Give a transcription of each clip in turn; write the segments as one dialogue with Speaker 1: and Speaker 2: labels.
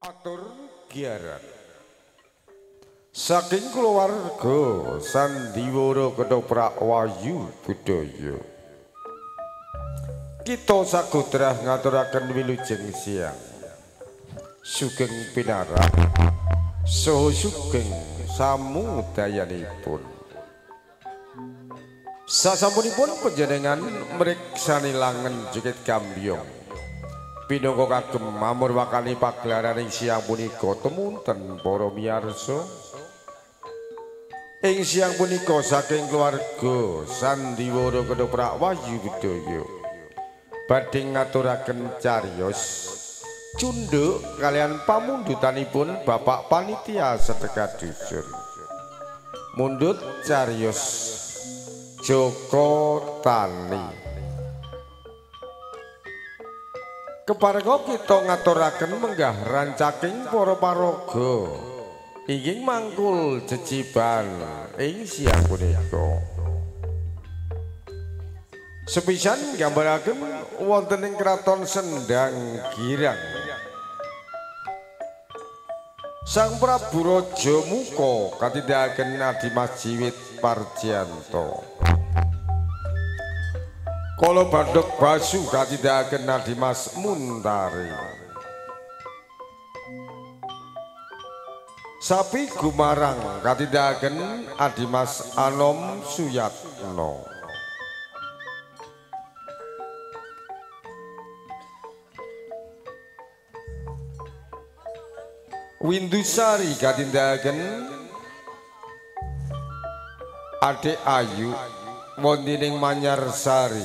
Speaker 1: Atur giaran saking keluarga Sandiwara Ketoprak Wayu Budaya kita sagodrah ngaturaken wilujeng siang sugeng pinarak saha sugeng samudayanipun. Sasampunipun panjenengan mriksani langen joget gambyong pinangka kagem mamurwakani pagelaraning siang punika temunten para miyarsa. Ing siang punika saking keluarga Sandiwara Ketoprak Wayu Budaya badhe ngaturaken cariyos cundhuk kalian pamundutanipun Bapak Panitia Sedekah Dusun. Mundhut cariyos Joko Tani. Keparengga kita ngaturaken menggah rancaking para paraga inggih mangkul jejiban ing siang punika. Sepisan gambaraken wonten ing Kraton Sendang Girang Sang Prabu Raja Muka katindakaken Adimas Jiwit Parjiyanto. Kala Bandhok Basu katindakaken Adimas Muntari. Sapi Gumarang katindakaken Adimas Anom Suyatno. Windusari katindakaken Adik Ayu wontening Manyarsari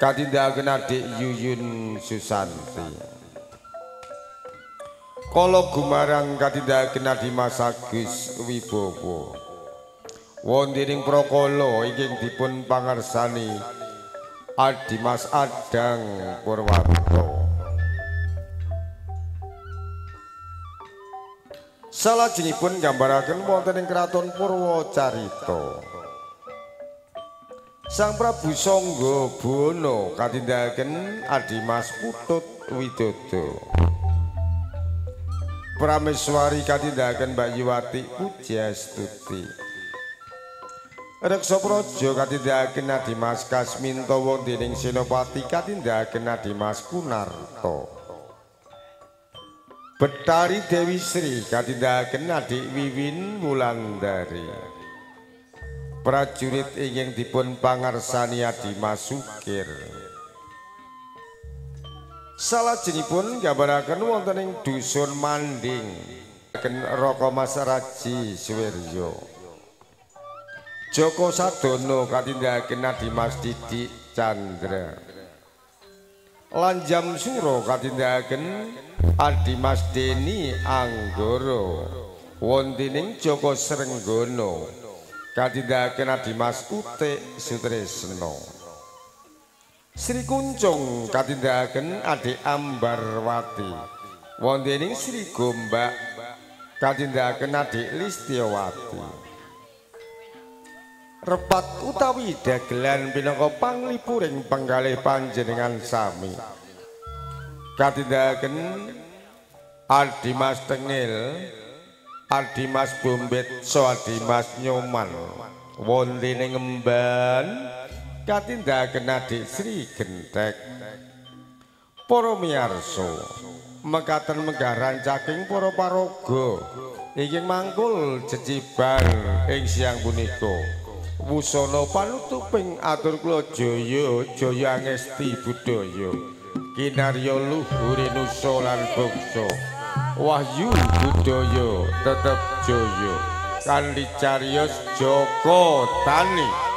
Speaker 1: katindakaken Adik Yuyun Susanti. Kala Gumarang katindakaken Adimas Agus Wibowo wontening Prakala ingkang dipun pangarsani Adimas Adang Purwanto. Salajengipun gambaraken wonten ing Kraton Purwacarita Sang Prabu Sangga Bono katindakaken Adimas Putut Widodo. Prameswari katindakaken Mbak Yuwati Pujastuti. Reksa Praja katindakaken Adimas Kasminto wontening Senopati katindakaken Adimas Kunarto. Betari Dewi Sri katindakaken Adik Wiwin Wulandari. Prajurit ingkang dipun pangarsani Adimas Sukir. Salajengipun gambaraken wonten ing Dusun Manding ken Raka Mas Raji Suwirya. Joko Sadono katindakaken Adimas Didik Chandra. Lanjam Suro katindakaken Adimas Deni Anggara wontening Joko Srenggono katindakaken Adimas Utik Sutresna. Sri Kuncung katindakaken Adik Ambarwati wontening Sri Gombak katindakaken Adik Listiawati. Repat utawi dagelan pinangka panglipuring penggalih panjenengan sami katindakaken Adimas Tengil, Adimas Bombet, so Adimas Nyoman wontening Emban katindakaken Adik Sri Gentek. Para miyarsa mekaten menggah rancaking para paraga ingkang mangkul jejiban ing siang punika. Wusana panutuping atur kula jaya jaya angesti budaya kinarya luhure nusa lan bangsa wahyu budaya tetep jaya kanthi cariyos Joko Tani.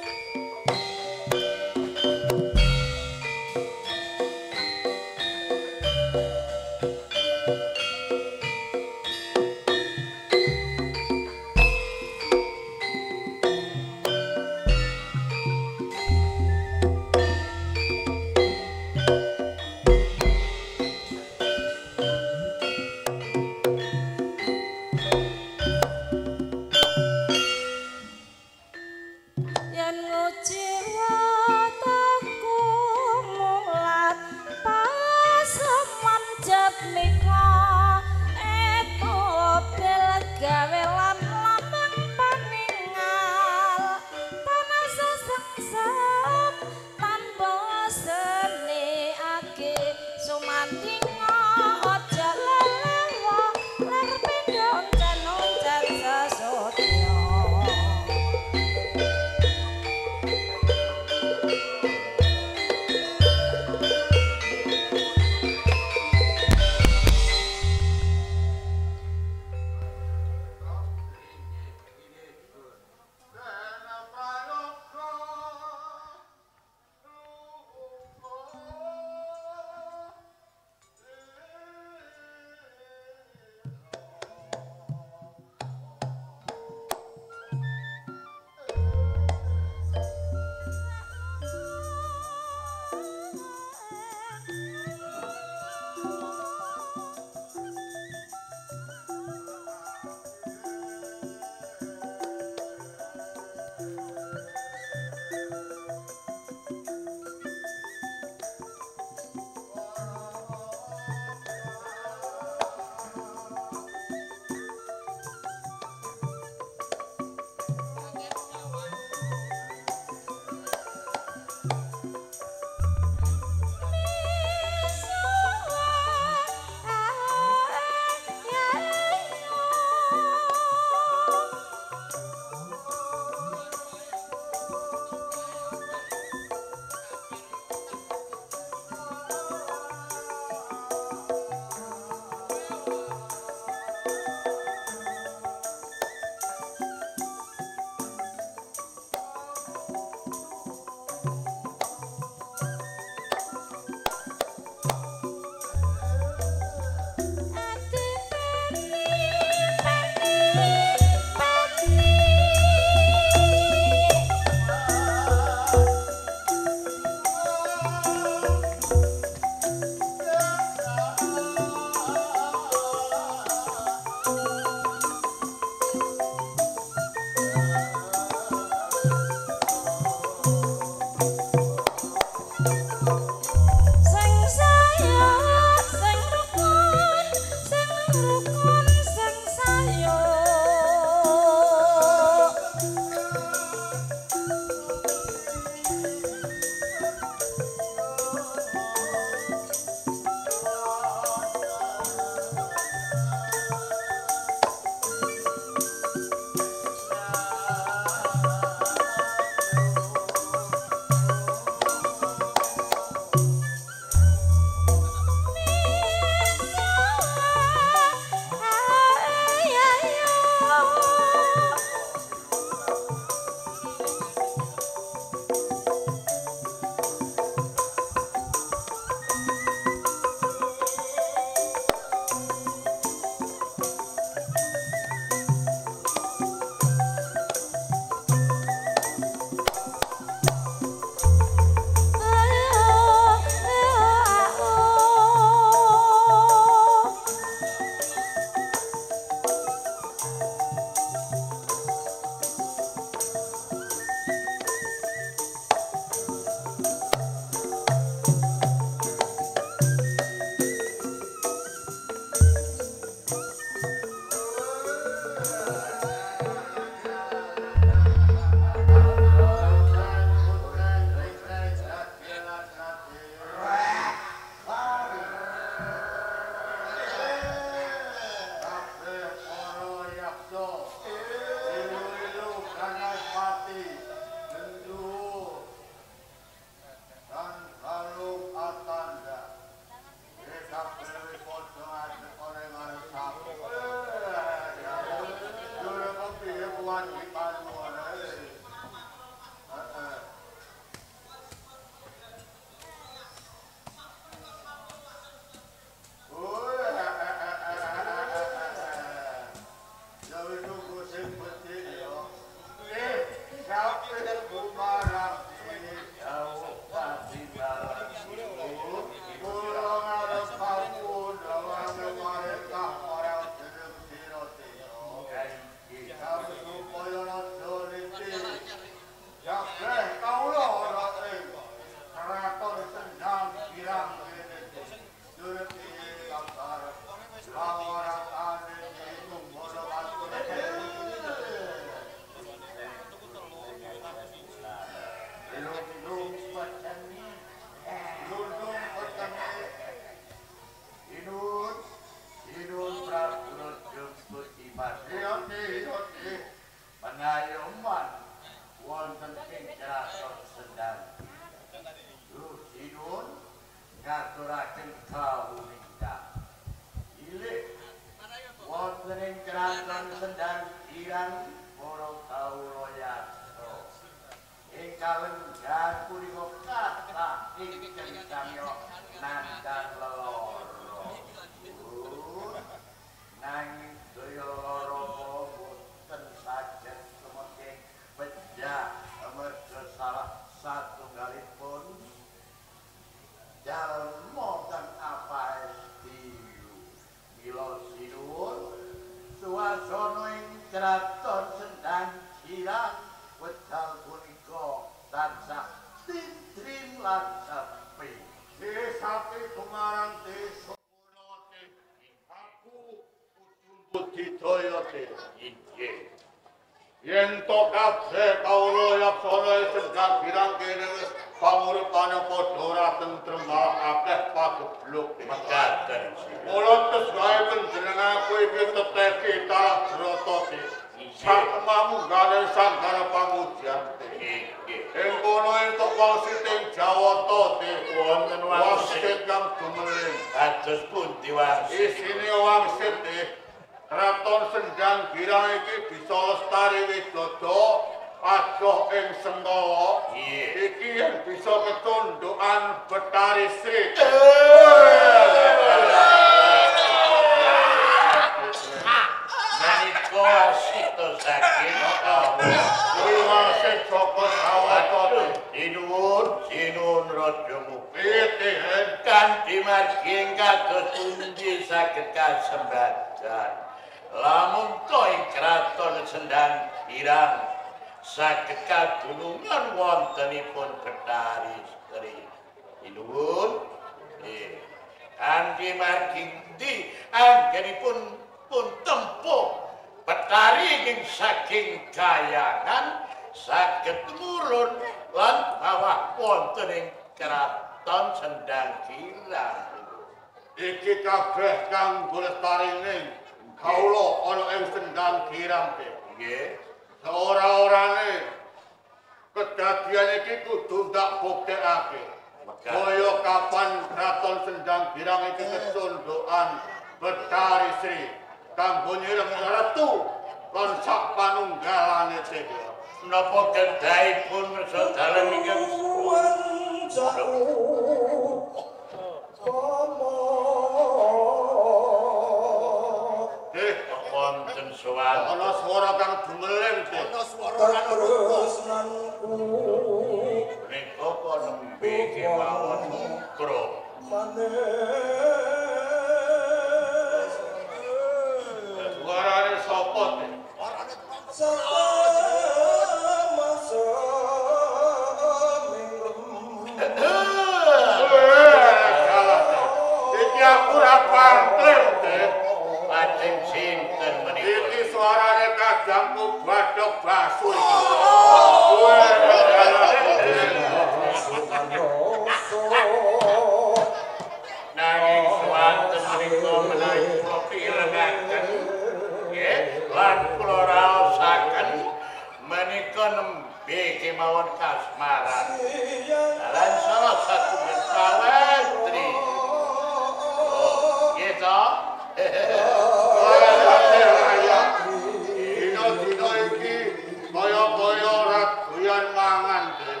Speaker 2: doyan mangan, Dik.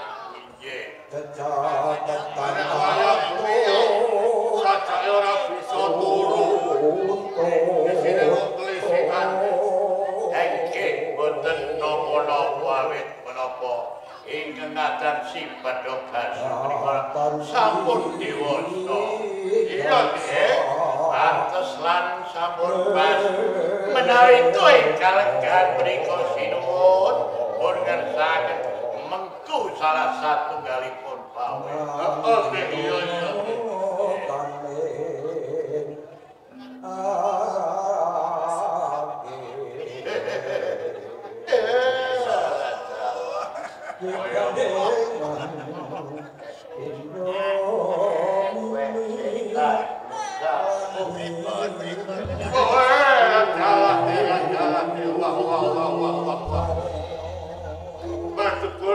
Speaker 3: Nggih.
Speaker 2: Nek kaya priya sajake ora bisa turu. Isine kok klisikan.
Speaker 3: Nggih, boten napa-napa awit menapa ingkang ngadan sifat dogas menika sampun dewasa. Iya, Dik. Pantes lan sampun pas menawi tuwin kalegan menika sinuwun pun ngersaken mengku salah satunggalipun paweh.
Speaker 2: Heeh, Dik, iya iya.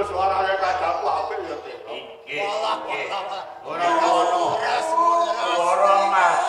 Speaker 2: Suaranya kadangku apik ya, Dik.
Speaker 3: Nggih. Ora ono. Ora Mas.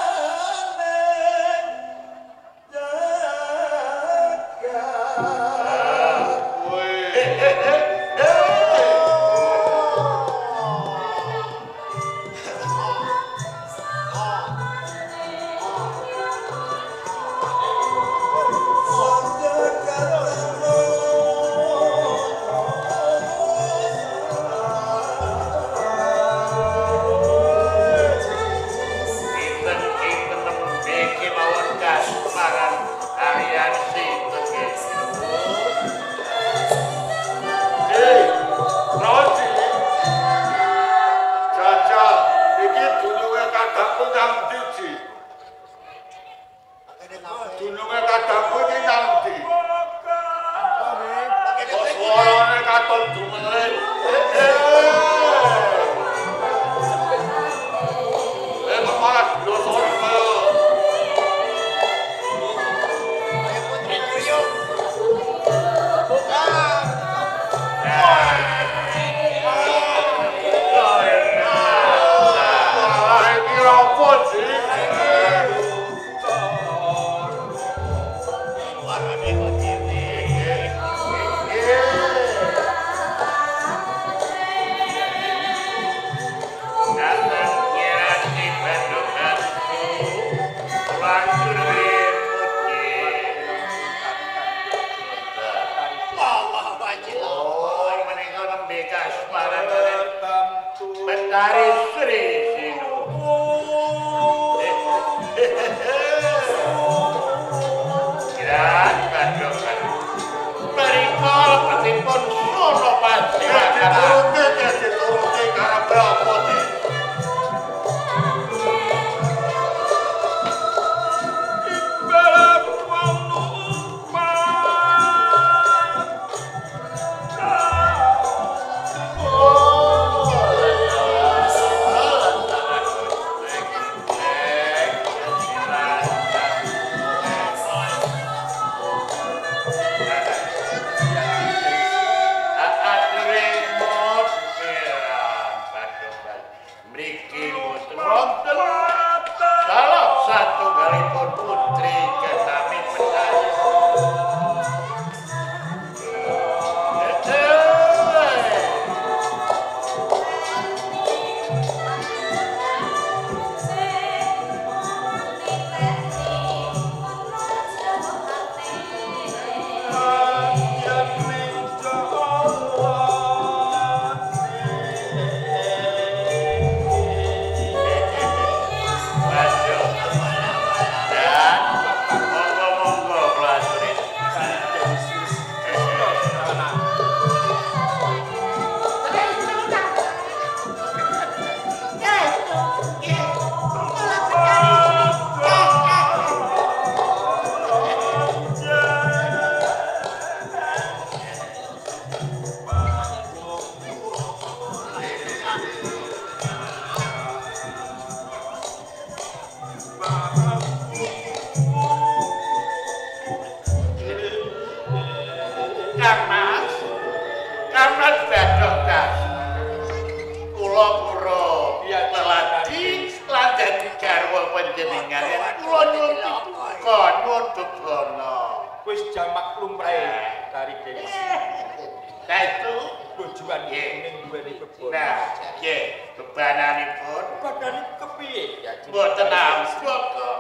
Speaker 4: tujuan ning duweni kebon.
Speaker 3: Nah, nggih, kebananipun
Speaker 4: Badane kepiye ya?
Speaker 3: mboten ampun kok.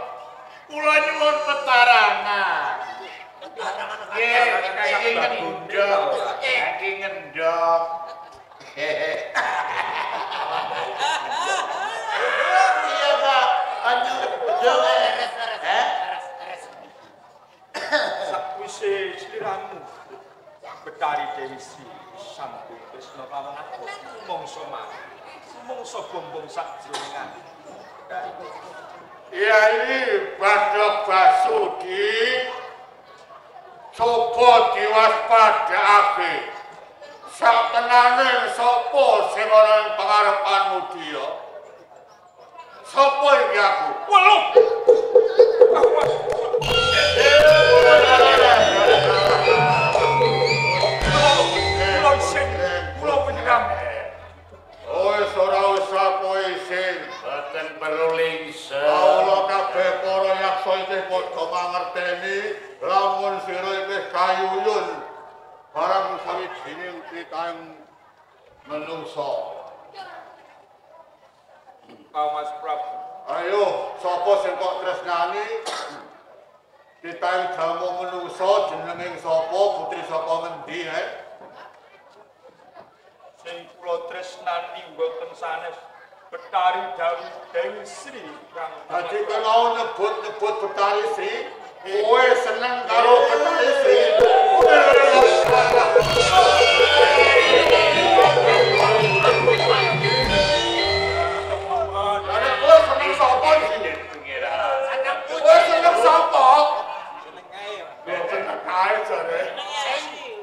Speaker 3: Kula nyuwun petarangan. Nggih, kaki ngendhog. Kaki ngendhog. Iya, Pak. Aduh,
Speaker 4: Sakwise sliramu Betari Dewi Sri Sambu Tresna kawon aku mongso mati. Mongso bombong sajroningan.
Speaker 2: Yai Badak Basuki coba diwaspadakake. Satenane sapa sing ana ing pangarepanmu dia? Sapa iki aku?
Speaker 4: Waluh. Kula penjenengan
Speaker 2: Wis ora usah kowe sing
Speaker 3: boten perlu lingse.
Speaker 2: Kawula kabeh para yaksa iki padha mangerteni lamun sira iki kayuyun barang sawijining titang menungso.
Speaker 4: Mas Prabu.
Speaker 2: Ayo, sapa sing kok tresnani titang jamu menungso jenenge sapa, putri saka ngendi
Speaker 4: Sing kula tresnani mboten sanes Betari Dewi Sri Kang.
Speaker 2: Dadi kalau nyebut-nyebut Betari Sri, kowe seneng karo Betari Sri. Lah kowe seneng sapa iki? Kowe seneng sapa? Seneng kae jare.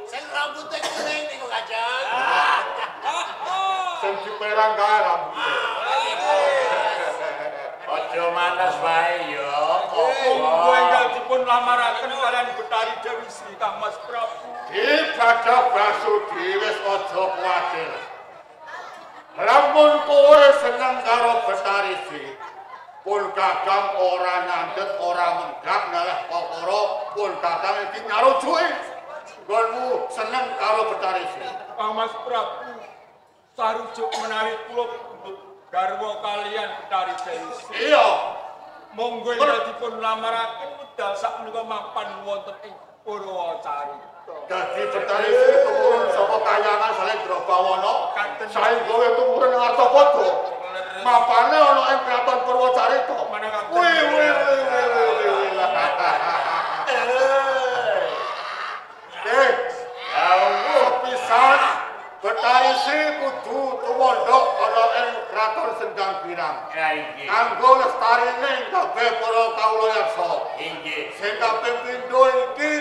Speaker 3: Sing rambute kuning niku Kanjeng.
Speaker 2: Sing diperang kae rambute.
Speaker 3: Aja manas wae ya.
Speaker 4: Kowe enggal dipun lamaraken kalian Betari Dewi Sri Kang Mas Prabu.
Speaker 2: Di Badak Basuki wis aja kuwatir. Lamun kowe seneng karo Betari Sri, pun Kakang ora nandhet, ora menggap nalih perkara pun Kakang iki ngarujuki. Nggonmu seneng karo Betari Sri.
Speaker 4: Kang Mas Prabu sarujuk menawi kula garwa kalian Betari Dewi Sri.
Speaker 2: Iya,
Speaker 4: Monggo enggal dipun lamaraken medal sakmenika mapan wonten ing Purwacarita.
Speaker 2: dadi Betari Sri tumurun saka kayangan Saleh Drobawana, saengga kowe tumurun ing Artapada. Mapane ana ing Kraton Purwacarita. Wih. Pisan Betari Sri kudu tumondhok ana ing Kraton Sendang Birang.
Speaker 3: Ya iki.
Speaker 2: Kanggo lestarine kabeh para kawula yaksa.
Speaker 3: Inggih.
Speaker 2: Sing kaping pindho iki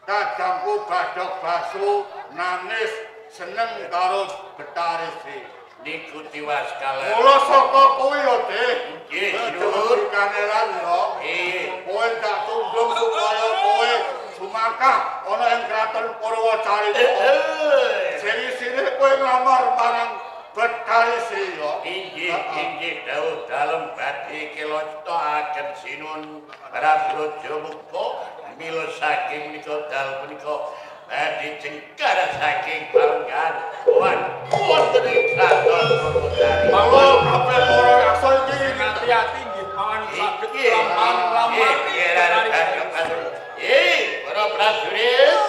Speaker 2: Kakangku Badak Basu nangis seneng karo Betari Sri.
Speaker 3: Niku tiwas kala.
Speaker 2: Mula saka kuwi ya, Dik.
Speaker 3: Nggih,
Speaker 2: Nuwun kanelan ya.
Speaker 3: Nggih.
Speaker 2: Kowe tak tundung supaya kowe sumangkah ana ing Kraton Purwacarita. Sing isine kowe nglamar marang Betari Sri ya.
Speaker 3: Inggih dawuh dalem badhe keloctoaken sinun Rabraja Mukta mila saking menika dal punika badhe cengkar saking palenggan wonten ing kraton Purwocarita.
Speaker 2: Mula kabeh para yaksa iki
Speaker 4: Hati-hati nggih pawan saged
Speaker 3: Nggih,
Speaker 4: lamar-lamar
Speaker 3: para prajurit